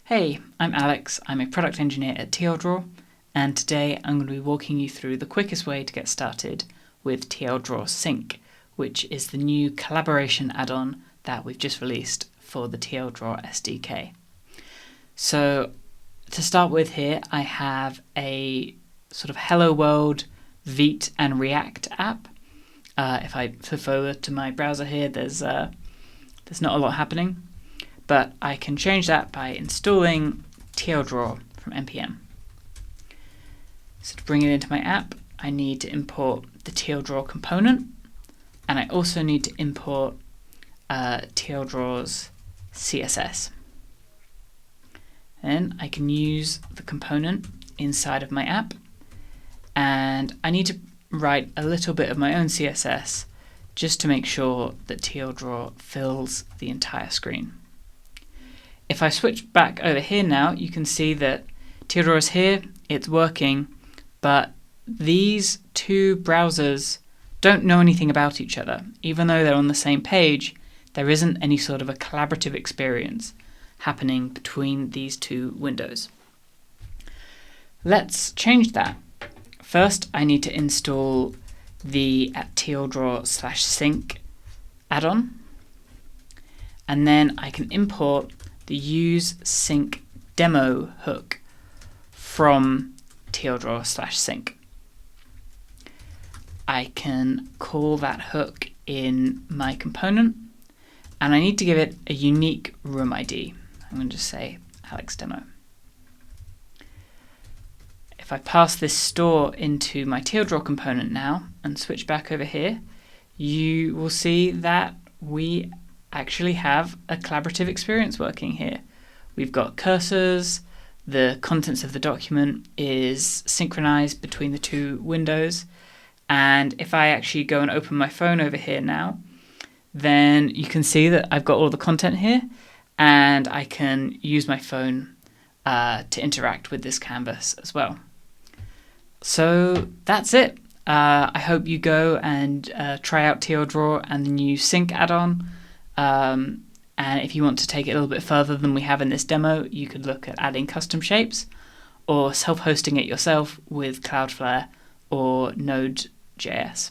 Hey, I'm Alex. I'm a product engineer at tldraw, and today I'm going to be walking you through the quickest way to get started with tldraw Sync, which is the new collaboration add-on that we've just released for the tldraw SDK. So to start with here, I have a sort of Hello World, Vite and React app. If I flip over to my browser here, there's not a lot happening. But I can change that by installing tldraw from npm. So to bring it into my app, I need to import the tldraw component, and I also need to import tldraw's CSS. Then I can use the component inside of my app, and I need to write a little bit of my own CSS just to make sure that tldraw fills the entire screen. If I switch back over here now, you can see that tldraw is here, it's working, but these two browsers don't know anything about each other. Even though they're on the same page, there isn't any sort of a collaborative experience happening between these two windows. Let's change that. First, I need to install the tldraw/sync add-on, and then I can import the use sync demo hook from tldraw/sync. I can call that hook in my component, and I need to give it a unique room ID. I'm going to just say Alex demo. If I pass this store into my tldraw component now and switch back over here, you will see that we actually have a collaborative experience working here. We've got cursors, the contents of the document is synchronized between the two windows, and if I actually go and open my phone over here now, then you can see that I've got all the content here, and I can use my phone to interact with this canvas as well. So that's it. I hope you go and try out tldraw and the new sync add-on. And if you want to take it a little bit further than we have in this demo, you could look at adding custom shapes or self-hosting it yourself with Cloudflare or Node.js.